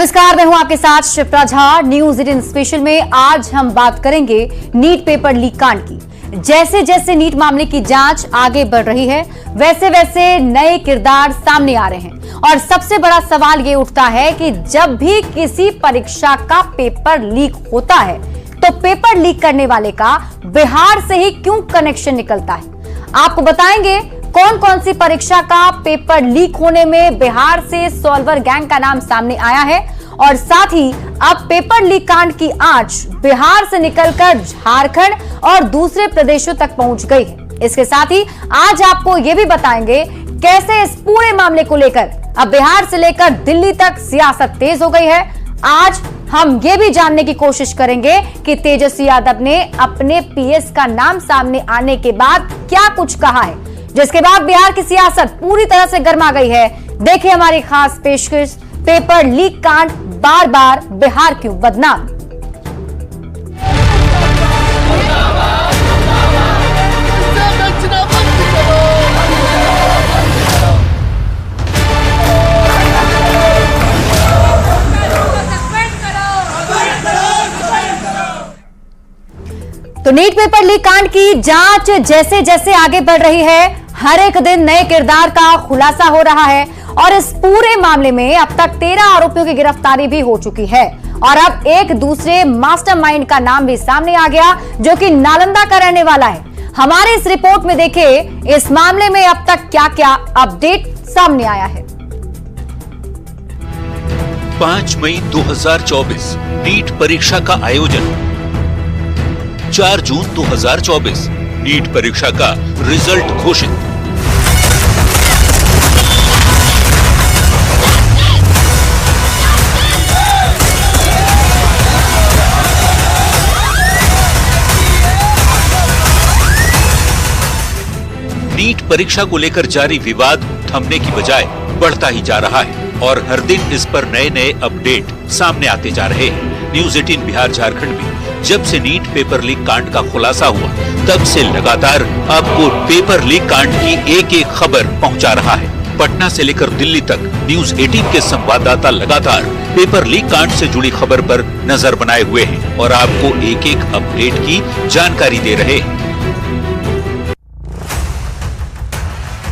नमस्कार, मैं हूं आपके साथ शिप्रा झा। न्यूज 18 स्पेशल में आज हम बात करेंगे नीट पेपर लीक कांड की। जैसे जैसे नीट मामले की जांच आगे बढ़ रही है, वैसे वैसे नए किरदार सामने आ रहे हैं और सबसे बड़ा सवाल ये उठता है कि जब भी किसी परीक्षा का पेपर लीक होता है तो पेपर लीक करने वाले का बिहार से ही क्यों कनेक्शन निकलता है। आपको बताएंगे कौन कौन सी परीक्षा का पेपर लीक होने में बिहार से सॉल्वर गैंग का नाम सामने आया है और साथ ही अब पेपर लीक कांड की आंच बिहार से निकलकर झारखंड और दूसरे प्रदेशों तक पहुंच गई है। इसके साथ ही आज आपको यह भी बताएंगे कैसे इस पूरे मामले को लेकर अब बिहार से लेकर दिल्ली तक सियासत तेज हो गई है। आज हम ये भी जानने की कोशिश करेंगे कि तेजस्वी यादव ने अपने पीएस का नाम सामने आने के बाद क्या कुछ कहा है, जिसके बाद बिहार की सियासत पूरी तरह से गर्मा गई है। देखिए हमारी खास पेशकश, पेपर लीक कांड बार बार बिहार क्यों बदनाम। तो नीट पेपर लीक कांड की जांच जैसे जैसे आगे बढ़ रही है, हर एक दिन नए किरदार का खुलासा हो रहा है और इस पूरे मामले में अब तक 13 आरोपियों की गिरफ्तारी भी हो चुकी है और अब एक दूसरे मास्टरमाइंड का नाम भी सामने आ गया, जो कि नालंदा का रहने वाला है। हमारे इस रिपोर्ट में देखिए इस मामले में अब तक क्या क्या अपडेट सामने आया है। 5 मई 2024 नीट परीक्षा का आयोजन। 4 जून 2024 नीट परीक्षा का रिजल्ट घोषित। नीट परीक्षा को लेकर जारी विवाद थमने की बजाय बढ़ता ही जा रहा है और हर दिन इस पर नए नए अपडेट सामने आते जा रहे हैं। न्यूज 18 बिहार झारखंड में जब से नीट पेपर लीक कांड का खुलासा हुआ, तब से लगातार आपको पेपर लीक कांड की एक एक खबर पहुंचा रहा है। पटना से लेकर दिल्ली तक न्यूज 18 के संवाददाता लगातार पेपर लीक कांड से जुड़ी खबर पर नजर बनाए हुए हैं और आपको एक एक अपडेट की जानकारी दे रहे हैं।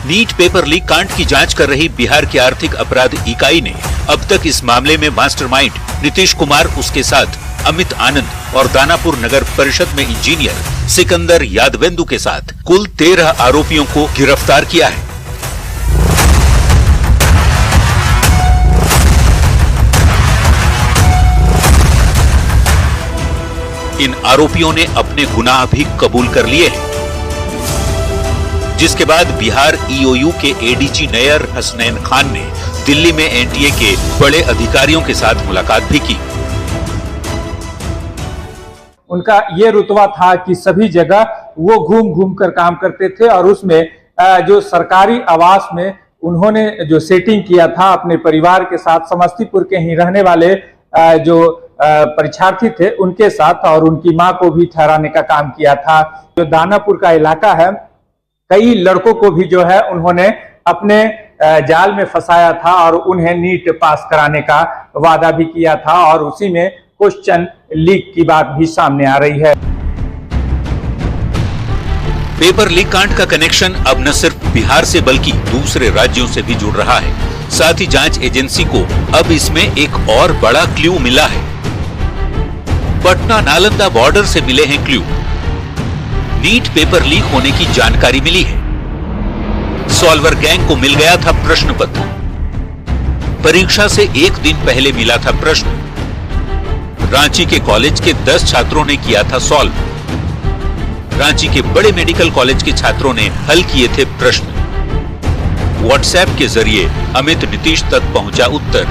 नीट पेपर लीक कांड की जांच कर रही बिहार की आर्थिक अपराध इकाई ने अब तक इस मामले में मास्टरमाइंड नीतीश कुमार, उसके साथ अमित आनंद और दानापुर नगर परिषद में इंजीनियर सिकंदर यादवेंदु के साथ कुल 13 आरोपियों को गिरफ्तार किया है। इन आरोपियों ने अपने गुनाह भी कबूल कर लिए हैं, जिसके बाद बिहार ईओयू के एडीजी नयर हसनैन खान ने दिल्ली में एनटीए के बड़े अधिकारियों के साथ मुलाकात भी की। उनका ये रुतबा था कि सभी जगह वो घूम घूम कर काम करते थे और उसमें जो सरकारी आवास में उन्होंने जो सेटिंग किया था अपने परिवार के साथ, समस्तीपुर के ही रहने वाले जो परीक्षार्थी थे उनके साथ और उनकी मां को भी ठहराने का काम किया था। जो दानापुर का इलाका है, कई लड़कों को भी जो है उन्होंने अपने जाल में फंसाया था और उन्हें नीट पास कराने का वादा भी किया था और उसी में क्वेश्चन लीक की बात भी सामने आ रही है। पेपर लीक कांड का कनेक्शन अब न सिर्फ बिहार से बल्कि दूसरे राज्यों से भी जुड़ रहा है। साथ ही जांच एजेंसी को अब इसमें एक और बड़ा क्लू मिला है। पटना नालंदा बॉर्डर से मिले हैं क्लू। नीट पेपर लीक होने की जानकारी मिली है। सॉल्वर गैंग को मिल गया था प्रश्न पत्र। परीक्षा से एक दिन पहले मिला था प्रश्न। रांची के कॉलेज के 10 छात्रों ने किया था सॉल्व। रांची के बड़े मेडिकल कॉलेज के छात्रों ने हल किए थे प्रश्न। व्हाट्सएप के जरिए अमित नीतीश तक पहुंचा उत्तर।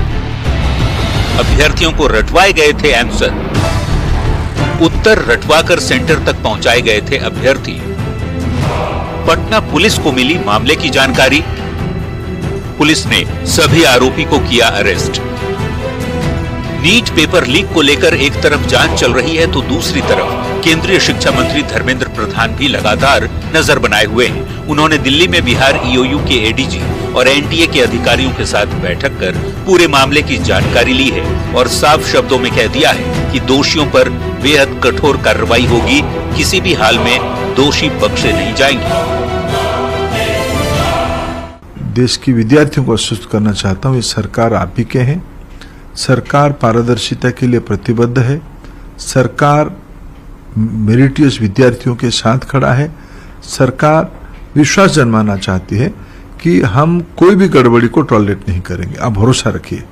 अभ्यर्थियों को रटवाए गए थे आंसर। उत्तर रटवाकर सेंटर तक पहुंचाए गए थे अभ्यर्थी। पटना पुलिस को मिली मामले की जानकारी। पुलिस ने सभी आरोपी को किया अरेस्ट। नीट पेपर लीक को लेकर एक तरफ जांच चल रही है तो दूसरी तरफ केंद्रीय शिक्षा मंत्री धर्मेंद्र प्रधान भी लगातार नजर बनाए हुए हैं। उन्होंने दिल्ली में बिहार ईओयू के एडीजी और एनटीए के अधिकारियों के साथ बैठक कर पूरे मामले की जानकारी ली है और साफ शब्दों में कह दिया है कि दोषियों पर बेहद कठोर कार्रवाई होगी, किसी भी हाल में दोषी बख्शे नहीं जाएंगे। देश की विद्यार्थियों को आश्वस्त करना चाहता हूँ, ये सरकार आप ही के हैं। सरकार पारदर्शिता के लिए प्रतिबद्ध है। सरकार मेरिटियस विद्यार्थियों के साथ खड़ा है। सरकार विश्वास जन्माना चाहती है कि हम कोई भी गड़बड़ी को टॉलरेट नहीं करेंगे, आप भरोसा रखिए।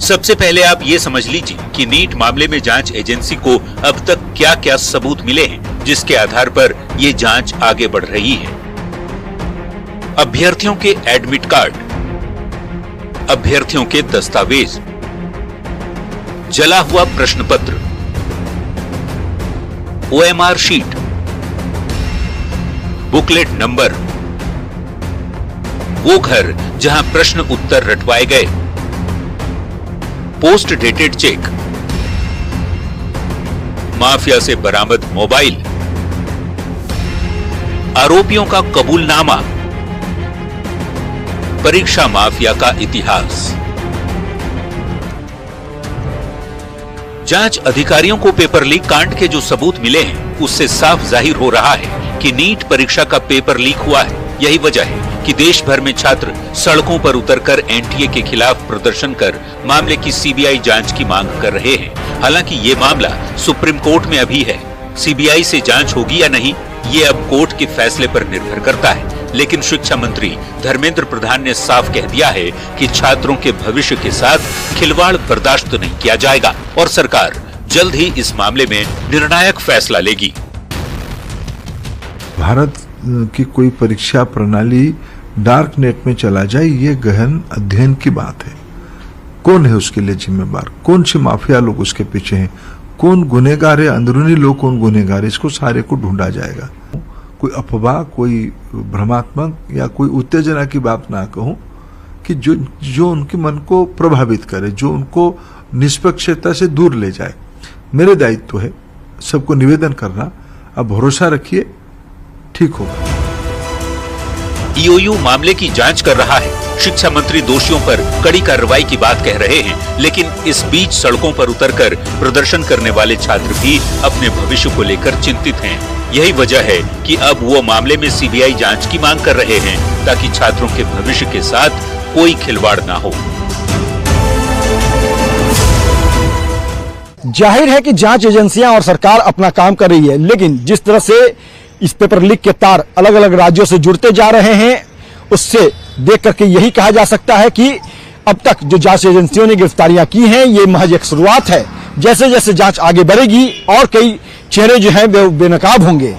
सबसे पहले आप ये समझ लीजिए कि नीट मामले में जांच एजेंसी को अब तक क्या क्या सबूत मिले हैं, जिसके आधार पर ये जांच आगे बढ़ रही है। अभ्यर्थियों के एडमिट कार्ड, अभ्यर्थियों के दस्तावेज, जला हुआ प्रश्न पत्र, OMR शीट, बुकलेट नंबर, वो घर जहां प्रश्न उत्तर रटवाए गए, पोस्ट डेटेड चेक, माफिया से बरामद मोबाइल, आरोपियों का कबूलनामा, परीक्षा माफिया का इतिहास। जांच अधिकारियों को पेपर लीक कांड के जो सबूत मिले हैं, उससे साफ जाहिर हो रहा है कि नीट परीक्षा का पेपर लीक हुआ है। यही वजह है कि देश भर में छात्र सड़कों पर उतरकर एनटीए के खिलाफ प्रदर्शन कर मामले की सीबीआई जांच की मांग कर रहे हैं। हालांकि ये मामला सुप्रीम कोर्ट में अभी है। सीबीआई से जांच होगी या नहीं, ये अब कोर्ट के फैसले पर निर्भर करता है। लेकिन शिक्षा मंत्री धर्मेंद्र प्रधान ने साफ कह दिया है कि छात्रों के भविष्य के साथ खिलवाड़ बर्दाश्त नहीं किया जाएगा और सरकार जल्द ही इस मामले में निर्णायक फैसला लेगी। भारत की कोई परीक्षा प्रणाली डार्क नेट में चला जाए, ये गहन अध्ययन की बात है। कौन है उसके लिए जिम्मेदार, कौन से माफिया लोग उसके पीछे हैं, कौन गुनहगार है, अंदरूनी लोग कौन गुनहगार है, इसको सारे को ढूंढा जाएगा। कोई अफवाह, कोई भ्रमात्मक या कोई उत्तेजना की बात ना कहूं कि जो उनके मन को प्रभावित करे, जो उनको निष्पक्षता से दूर ले जाए। मेरे दायित्व है सबको निवेदन करना, अब भरोसा रखिए, ठीक होगा। ईओयू मामले की जांच कर रहा है। शिक्षा मंत्री दोषियों पर कड़ी कार्रवाई की बात कह रहे हैं, लेकिन इस बीच सड़कों पर उतरकर प्रदर्शन करने वाले छात्र भी अपने भविष्य को लेकर चिंतित हैं। यही वजह है कि अब वो मामले में सीबीआई जांच की मांग कर रहे हैं, ताकि छात्रों के भविष्य के साथ कोई खिलवाड़ ना हो। जाहिर है कि जांच एजेंसियां और सरकार अपना काम कर रही है, लेकिन जिस तरह से इस पेपर लीक के तार अलग अलग राज्यों से जुड़ते जा रहे हैं, उससे देख करके यही कहा जा सकता है कि अब तक जो जांच एजेंसियों ने गिरफ्तारियां की हैं, ये महज एक शुरुआत है। जैसे जैसे जांच आगे बढ़ेगी और कई चेहरे जो हैं बेनकाब होंगे।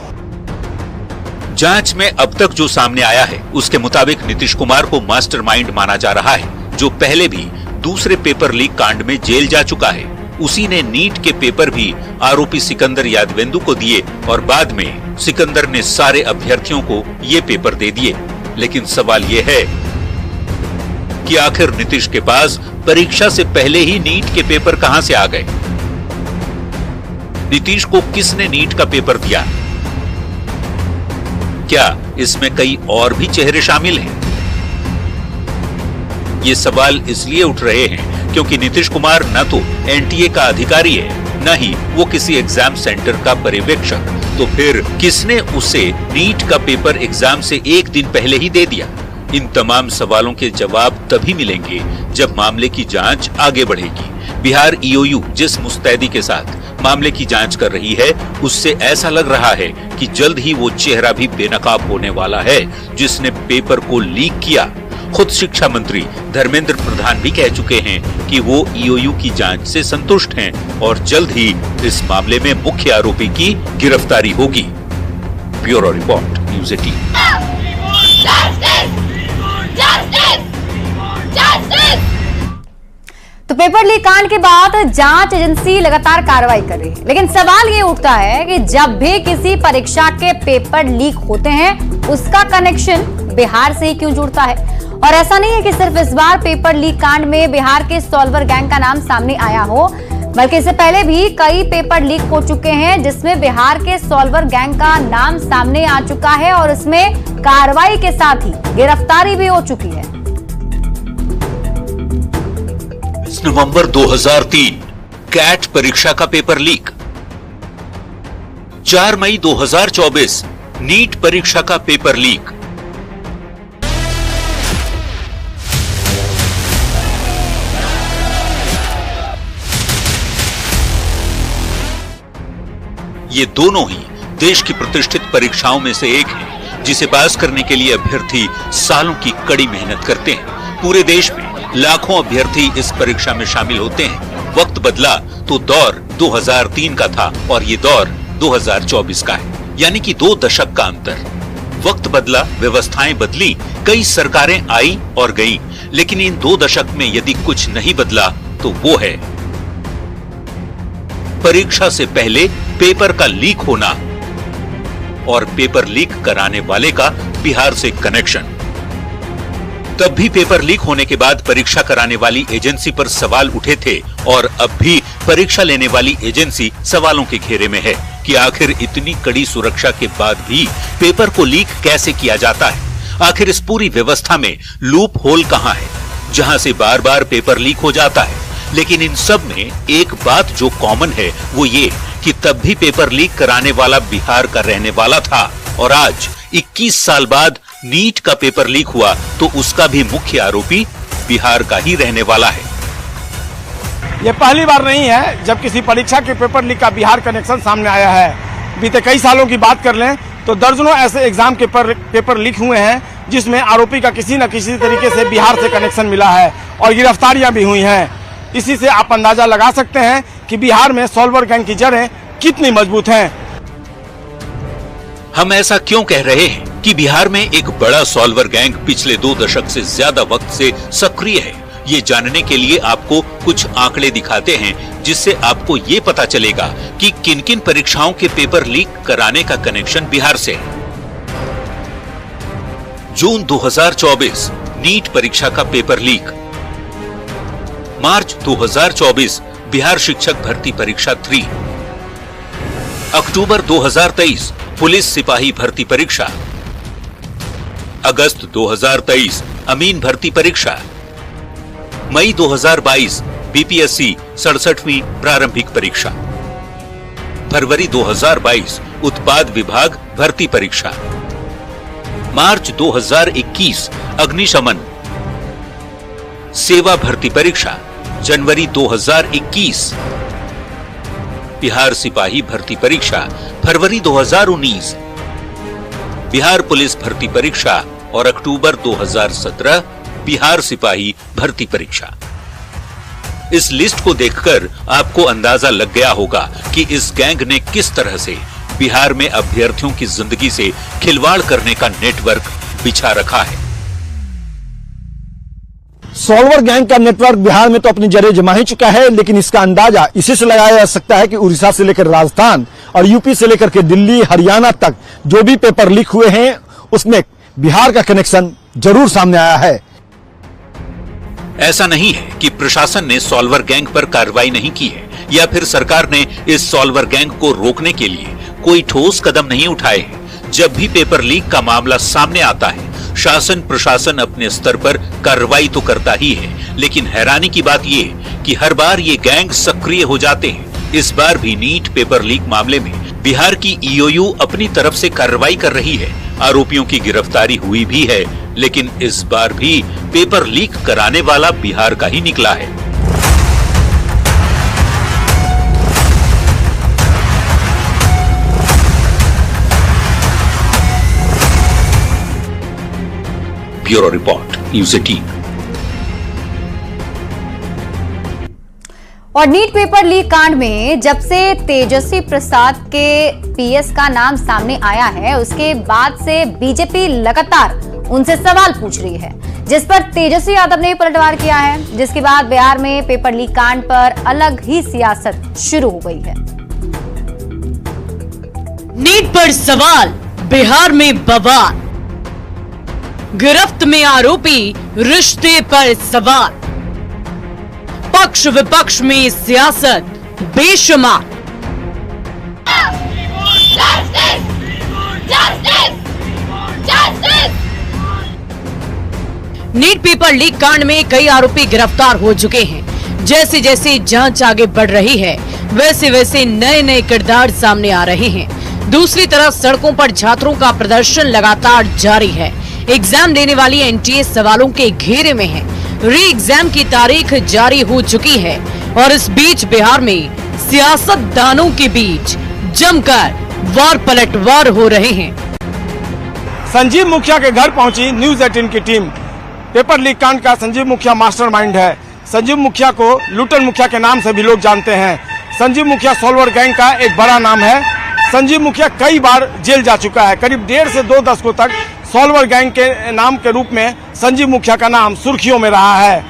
जांच में अब तक जो सामने आया है, उसके मुताबिक नीतीश कुमार को मास्टरमाइंड माना जा रहा है, जो पहले भी दूसरे पेपर लीक कांड में जेल जा चुका है। उसी ने नीट के पेपर भी आरोपी सिकंदर यादवेंदु को दिए और बाद में सिकंदर ने सारे अभ्यर्थियों को ये पेपर दे दिए। लेकिन सवाल ये है कि आखिर नीतीश के पास परीक्षा से पहले ही नीट के पेपर कहां से आ गए? नीतीश को किसने नीट का पेपर दिया? क्या इसमें कई और भी चेहरे शामिल हैं? ये सवाल इसलिए उठ रहे हैं क्योंकि नीतीश कुमार न तो एनटीए का अधिकारी है, न ही वो किसी एग्जाम सेंटर का पर्यवेक्षक। तो फिर किसने उसे नीट का पेपर एग्जाम से एक दिन पहले ही दे दिया? इन तमाम सवालों के जवाब तभी मिलेंगे जब मामले की जांच आगे बढ़ेगी। बिहार ईओयू जिस मुस्तैदी के साथ मामले की जांच कर रही है, उससे ऐसा लग रहा है कि जल्द ही वो चेहरा भी बेनकाब होने वाला है जिसने पेपर को लीक किया। खुद शिक्षा मंत्री धर्मेंद्र प्रधान भी कह चुके हैं कि वो ईओयू की जांच से संतुष्ट हैं और जल्द ही इस मामले में मुख्य आरोपी की गिरफ्तारी होगी। Bureau report, news 18। तो पेपर लीक कांड के बाद जांच एजेंसी लगातार कार्रवाई कर रही है, लेकिन सवाल ये उठता है कि जब भी किसी परीक्षा के पेपर लीक होते हैं, उसका कनेक्शन बिहार से ही क्यों जुड़ता है? और ऐसा नहीं है कि सिर्फ इस बार पेपर लीक कांड में बिहार के सॉल्वर गैंग का नाम सामने आया हो। बल्कि इससे पहले भी कई पेपर लीक हो चुके हैं, जिसमें बिहार के सॉल्वर गैंग का नाम सामने आ चुका है और इसमें कार्रवाई के साथ ही गिरफ्तारी भी हो चुकी है। 20 नवंबर 2003 कैट परीक्षा का पेपर लीक। 4 मई 2024 नीट परीक्षा का पेपर लीक। ये दोनों ही देश की प्रतिष्ठित परीक्षाओं में से एक है, जिसे पास करने के लिए अभ्यर्थी सालों की कड़ी मेहनत करते हैं। पूरे देश में लाखों अभ्यर्थी इस परीक्षा में शामिल होते हैं। वक्त बदला तो दौर 2003 का था और ये दौर 2024 का है, यानी कि 2 दशक का अंतर। वक्त बदला, व्यवस्थाएं बदली, कई सरकारें आई और गई, लेकिन इन 2 दशक में यदि कुछ नहीं बदला तो वो है परीक्षा से पहले पेपर का लीक होना और पेपर लीक कराने वाले का बिहार से कनेक्शन। तब भी पेपर लीक होने के बाद परीक्षा कराने वाली एजेंसी पर सवाल उठे थे और अब भी परीक्षा लेने वाली एजेंसी सवालों के घेरे में है कि आखिर इतनी कड़ी सुरक्षा के बाद भी पेपर को लीक कैसे किया जाता है। आखिर इस पूरी व्यवस्था में लूप होल कहां है, जहां से बार बार पेपर लीक हो जाता है। लेकिन इन सब में एक बात जो कॉमन है वो ये कि तब भी पेपर लीक कराने वाला बिहार का रहने वाला था और आज 21 साल बाद नीट का पेपर लीक हुआ तो उसका भी मुख्य आरोपी बिहार का ही रहने वाला है। ये पहली बार नहीं है जब किसी परीक्षा के पेपर लीक का बिहार कनेक्शन सामने आया है। बीते कई सालों की बात कर लें तो दर्जनों ऐसे एग्जाम के पेपर लीक हुए हैं जिसमें आरोपी का किसी न किसी तरीके से बिहार से कनेक्शन मिला है और गिरफ्तारियां भी हुई हैं। इसी से आप अंदाजा लगा सकते हैं कि बिहार में सॉल्वर गैंग की जड़ें कितनी मजबूत हैं। हम ऐसा क्यों कह रहे हैं कि बिहार में एक बड़ा सॉल्वर गैंग पिछले 2 दशक से ज्यादा वक्त से सक्रिय है? ये जानने के लिए आपको कुछ आंकड़े दिखाते हैं, जिससे आपको ये पता चलेगा कि किन किन परीक्षाओं के पेपर लीक कराने का कनेक्शन बिहार से है। जून 2024 नीट परीक्षा का पेपर लीक। मार्च 2024 बिहार शिक्षक भर्ती परीक्षा 3। अक्टूबर 2023 पुलिस सिपाही भर्ती परीक्षा। अगस्त 2023 अमीन भर्ती परीक्षा। मई 2022 बीपीएससी 67वीं प्रारंभिक परीक्षा। फरवरी 2022 उत्पाद विभाग भर्ती परीक्षा। मार्च 2021 अग्निशमन सेवा भर्ती परीक्षा। जनवरी 2021 बिहार सिपाही भर्ती परीक्षा। फरवरी 2019 बिहार पुलिस भर्ती परीक्षा और अक्टूबर 2017 बिहार सिपाही भर्ती परीक्षा। इस लिस्ट को देखकर आपको अंदाजा लग गया होगा कि इस गैंग ने किस तरह से बिहार में अभ्यर्थियों की जिंदगी से खिलवाड़ करने का नेटवर्क बिछा रखा है। सॉल्वर गैंग का नेटवर्क बिहार में तो अपनी जड़ें जमा ही चुका है, लेकिन इसका अंदाजा इसी से लगाया जा सकता है कि उड़ीसा से लेकर राजस्थान और यूपी से लेकर के दिल्ली, हरियाणा तक जो भी पेपर लीक हुए हैं उसमें बिहार का कनेक्शन जरूर सामने आया है। ऐसा नहीं है कि प्रशासन ने सॉल्वर गैंग पर कार्रवाई नहीं की है या फिर सरकार ने इस सॉल्वर गैंग को रोकने के लिए कोई ठोस कदम नहीं उठाए हैं। जब भी पेपर लीक का मामला सामने आता है, शासन प्रशासन अपने स्तर पर कार्रवाई तो करता ही है, लेकिन हैरानी की बात यह कि हर बार ये गैंग सक्रिय हो जाते हैं। इस बार भी नीट पेपर लीक मामले में बिहार की ईओयू अपनी तरफ से कार्रवाई कर रही है। आरोपियों की गिरफ्तारी हुई भी है, लेकिन इस बार भी पेपर लीक कराने वाला बिहार का ही निकला है। Bureau report, news 18। और नीट पेपर लीक कांड में जब से तेजस्वी प्रसाद के पीएस का नाम सामने आया है, उसके बाद से बीजेपी लगातार उनसे सवाल पूछ रही है, जिस पर तेजस्वी यादव ने पलटवार किया है, जिसके बाद बिहार में पेपर लीक कांड पर अलग ही सियासत शुरू हो गई है। नीट पर सवाल, बिहार में बवाल, गिरफ्त में आरोपी, रिश्ते पर सवाल, पक्ष विपक्ष में सियासत, बेशुमार। नीट पेपर लीक कांड में कई आरोपी गिरफ्तार हो चुके हैं। जैसे जैसे जांच आगे बढ़ रही है, वैसे वैसे नए नए किरदार सामने आ रहे हैं। दूसरी तरफ सड़कों पर छात्रों का प्रदर्शन लगातार जारी है। एग्जाम देने वाली एनटीए सवालों के घेरे में है। री एग्जाम की तारीख जारी हो चुकी है और इस बीच बिहार में सियासतदानों के बीच जमकर वार पलटवार हो रहे हैं। संजीव मुखिया के घर पहुंची न्यूज 18 की टीम। पेपर लीक कांड का संजीव मुखिया मास्टरमाइंड है। संजीव मुखिया को लुटन मुखिया के नाम से भी लोग जानते हैं। संजीव मुखिया सॉल्वर गैंग का एक बड़ा नाम है। संजीव मुखिया कई बार जेल जा चुका है। करीब 1.5 से 2 दशकों तक सॉल्वर गैंग के नाम के रूप में संजीव मुखिया का नाम सुर्खियों में रहा है।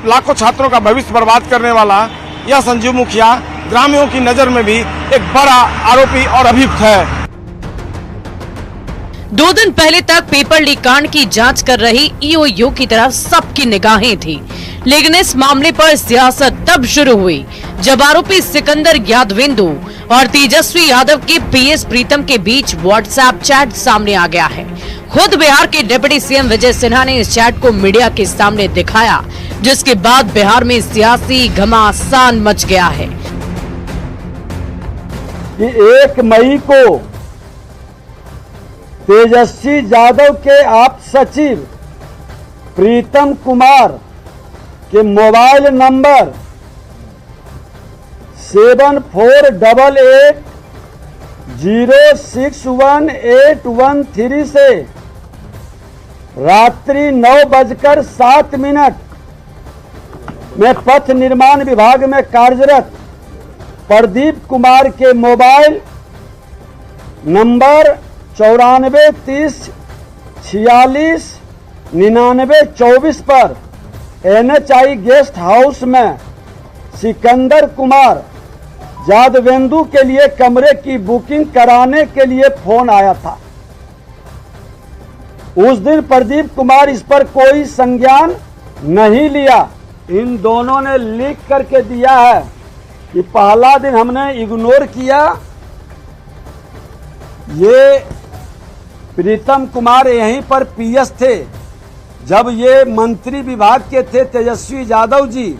लाखों छात्रों का भविष्य बर्बाद करने वाला यह संजीव मुखिया ग्रामीणों की नजर में भी एक बड़ा आरोपी और अभियुक्त है। 2 दिन पहले तक पेपर लीक कांड की जांच कर रही ईओयू की तरफ सबकी निगाहें थी, लेकिन इस मामले पर सियासत तब शुरू हुई जब आरोपी सिकंदर यादवेंदु और तेजस्वी यादव के पीएस प्रीतम के बीच व्हाट्सएप चैट सामने आ गया है। खुद बिहार के डिप्टी सीएम विजय सिन्हा ने इस चैट को मीडिया के सामने दिखाया, जिसके बाद बिहार में सियासी घमासान मच गया है। कि 1 मई को तेजस्वी यादव के आप सचिव प्रीतम कुमार के मोबाइल नंबर 7488061813 से रात्रि 9:07 में पथ निर्माण विभाग में कार्यरत प्रदीप कुमार के मोबाइल नंबर 9430469924 पर NHI गेस्ट हाउस में सिकंदर कुमार यादवेंदु के लिए कमरे की बुकिंग कराने के लिए फोन आया था। उस दिन प्रदीप कुमार इस पर कोई संज्ञान नहीं लिया। इन दोनों ने लिख करके दिया है कि पहला दिन हमने इग्नोर किया। ये प्रीतम कुमार यहीं पर पीएस थे जब ये मंत्री विभाग के थे तेजस्वी यादव जी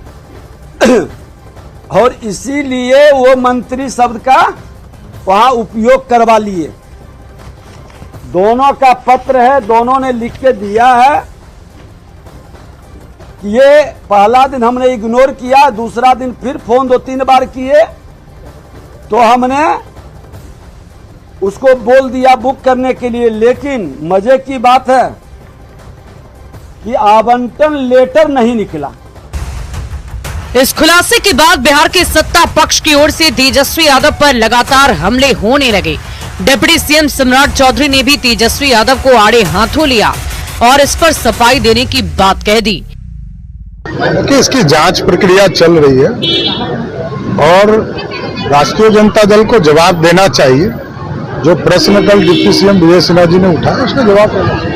और इसीलिए वो मंत्री शब्द का वहां उपयोग करवा लिए। दोनों का पत्र है, दोनों ने लिख के दिया है कि ये पहला दिन हमने इग्नोर किया, दूसरा दिन फिर फोन 2-3 बार किए तो हमने उसको बोल दिया बुक करने के लिए। लेकिन मजे की बात है कि आवंटन लेटर नहीं निकला। इस खुलासे के बाद बिहार के सत्ता पक्ष की ओर से तेजस्वी यादव पर लगातार हमले होने लगे। डिप्टी सीएम सम्राट चौधरी ने भी तेजस्वी यादव को आड़े हाथों लिया और इस पर सफाई देने की बात कह दी। कि इसकी जांच प्रक्रिया चल रही है और राष्ट्रीय जनता दल को जवाब देना चाहिए। जो प्रश्न कल डिप्टी सीएम विजय सिन्हा जी ने उठाया उसका जवाब देना चाहिए।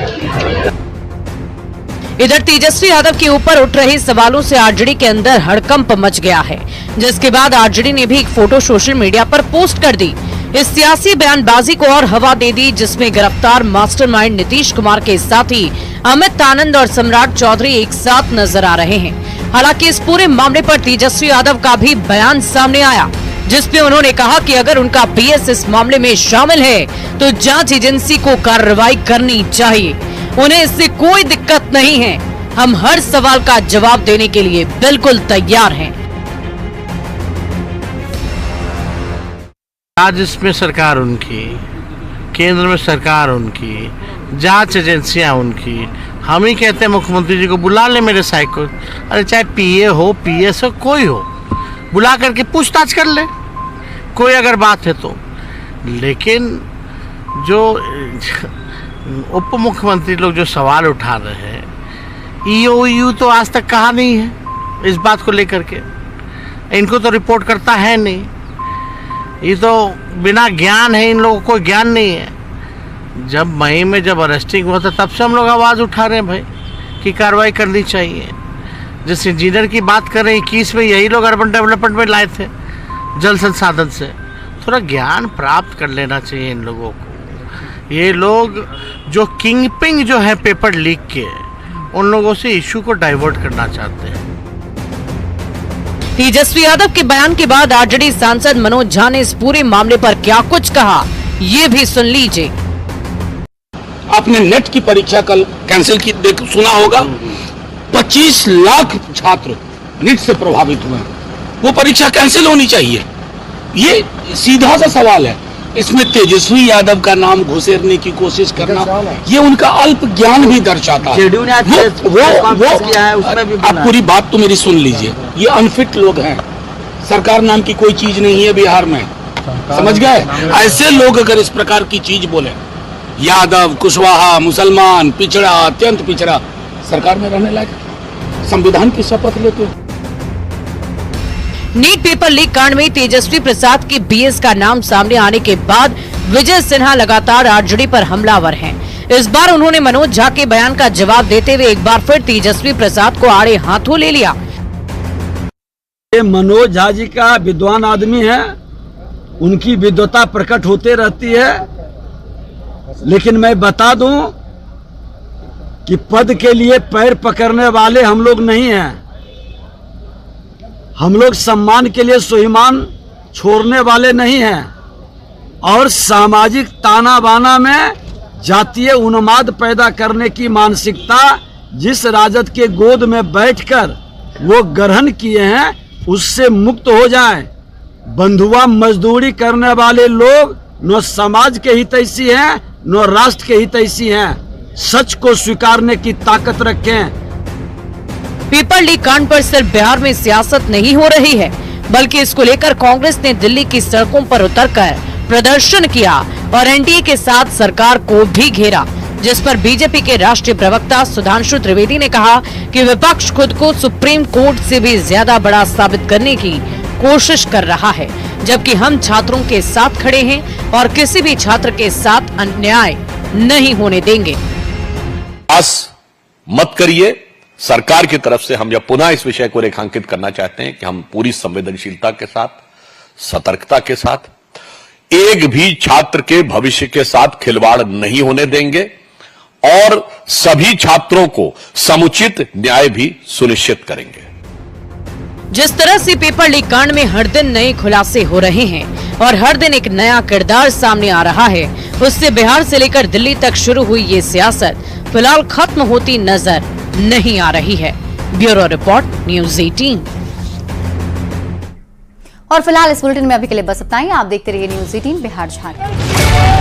इधर तेजस्वी यादव के ऊपर उठ रहे सवालों से आरजेडी के अंदर हड़कंप मच गया है, जिसके बाद आरजेडी ने भी एक फोटो सोशल मीडिया पर पोस्ट कर दी। इस सियासी बयानबाजी को और हवा दे दी, जिसमें गिरफ्तार मास्टरमाइंड नीतीश कुमार के साथी अमित आनंद और सम्राट चौधरी एक साथ नजर आ रहे हैं। हालांकि इस पूरे मामले पर तेजस्वी यादव का भी बयान सामने आया, जिसमें उन्होंने कहा कि अगर उनका पीएस इस मामले में शामिल है तो जांच एजेंसी को कार्रवाई करनी चाहिए। उन्हें इससे कोई दिक्कत नहीं है। हम हर सवाल का जवाब देने के लिए बिल्कुल तैयार हैं। राज्य में सरकार उनकी, केंद्र में सरकार उनकी, जांच एजेंसियां उनकी। हम ही कहते हैं मुख्यमंत्री जी को बुला ले मेरे साइड को, अरे चाहे पीए हो पीएस हो कोई हो, बुला करके पूछताछ कर ले कोई अगर बात है तो। लेकिन जो उप मुख्यमंत्री लोग जो सवाल उठा रहे हैं, ईओयू तो आज तक कहा नहीं है इस बात को लेकर के। इनको तो रिपोर्ट करता है नहीं, ये तो बिना ज्ञान है, इन लोगों को ज्ञान नहीं है। जब मई में जब अरेस्टिंग हुआ था तब से हम लोग आवाज़ उठा रहे हैं भाई कि कार्रवाई करनी चाहिए। जिस इंजीनियर की बात कर रहे हैं 21 में यही लोग अर्बन डेवलपमेंट में लाए थे, जल संसाधन से, थोड़ा ज्ञान प्राप्त कर लेना चाहिए इन लोगों को। ये लोग जो किंगपिंग जो है पेपर लीक के, उन लोगों से इशू को डाइवर्ट करना चाहते हैं। तेजस्वी यादव के बयान के बाद आरजेडी सांसद मनोज झा ने इस पूरे मामले पर क्या कुछ कहा, ये भी सुन लीजिए। आपने नेट की परीक्षा कल कैंसिल की, सुना होगा। 25 लाख छात्र नीट से प्रभावित हुए, वो परीक्षा कैंसिल होनी चाहिए। ये सीधा सा सवाल है। इसमें तेजस्वी यादव का नाम घुसेरने की कोशिश करना, ये उनका अल्प ज्ञान भी दर्शाता है। आप पूरी बात तो मेरी सुन लीजिए। ये अनफिट लोग हैं, सरकार नाम की कोई चीज नहीं है बिहार में, समझ गए? ऐसे लोग अगर इस प्रकार की चीज बोले, यादव, कुशवाहा, मुसलमान, पिछड़ा, अत्यंत पिछड़ा, सरकार में रहने लायक, संविधान की शपथ लेते हैं। नीट पेपर लीक कांड में तेजस्वी प्रसाद के बीएस का नाम सामने आने के बाद विजय सिन्हा लगातार आरजेडी पर हमलावर हैं। इस बार उन्होंने मनोज झा के बयान का जवाब देते हुए एक बार फिर तेजस्वी प्रसाद को आड़े हाथों ले लिया। ये मनोज झा जी का विद्वान आदमी है, उनकी विद्वता प्रकट होते रहती है, लेकिन मैं बता दूं कि पद के लिए पैर पकड़ने वाले हम लोग नहीं हैं। हम लोग सम्मान के लिए स्वाभिमान छोड़ने वाले नहीं हैं, और सामाजिक ताना बाना में जातीय उन्माद पैदा करने की मानसिकता जिस राजद के गोद में बैठकर वो ग्रहण किए हैं, उससे मुक्त हो जाएं। बंधुआ मजदूरी करने वाले लोग न समाज के हितैषी हैं न राष्ट्र के हितैषी हैं। सच को स्वीकारने की ताकत रखें। पेपर लीक कांड पर सिर्फ बिहार में सियासत नहीं हो रही है, बल्कि इसको लेकर कांग्रेस ने दिल्ली की सड़कों पर उतरकर प्रदर्शन किया और एनडीए के साथ सरकार को भी घेरा, जिस पर बीजेपी के राष्ट्रीय प्रवक्ता सुधांशु त्रिवेदी ने कहा कि विपक्ष खुद को सुप्रीम कोर्ट से भी ज्यादा बड़ा साबित करने की कोशिश कर रहा है, जबकि हम छात्रों के साथ खड़े हैं और किसी भी छात्र के साथ अन्याय नहीं होने देंगे। मत करिए। सरकार की तरफ से हम यह पुनः इस विषय को रेखांकित करना चाहते हैं कि हम पूरी संवेदनशीलता के साथ, सतर्कता के साथ, एक भी छात्र के भविष्य के साथ खिलवाड़ नहीं होने देंगे और सभी छात्रों को समुचित न्याय भी सुनिश्चित करेंगे। जिस तरह से पेपर लीक कांड में हर दिन नए खुलासे हो रहे हैं और हर दिन एक नया किरदार सामने आ रहा है, उससे बिहार से लेकर दिल्ली तक शुरू हुई ये सियासत फिलहाल खत्म होती नजर नहीं आ रही है। Bureau report, news 18। और फिलहाल इस बुलेटिन में अभी के लिए बस इतना ही। आप देखते रहिए न्यूज़ 18 बिहार झारखंड।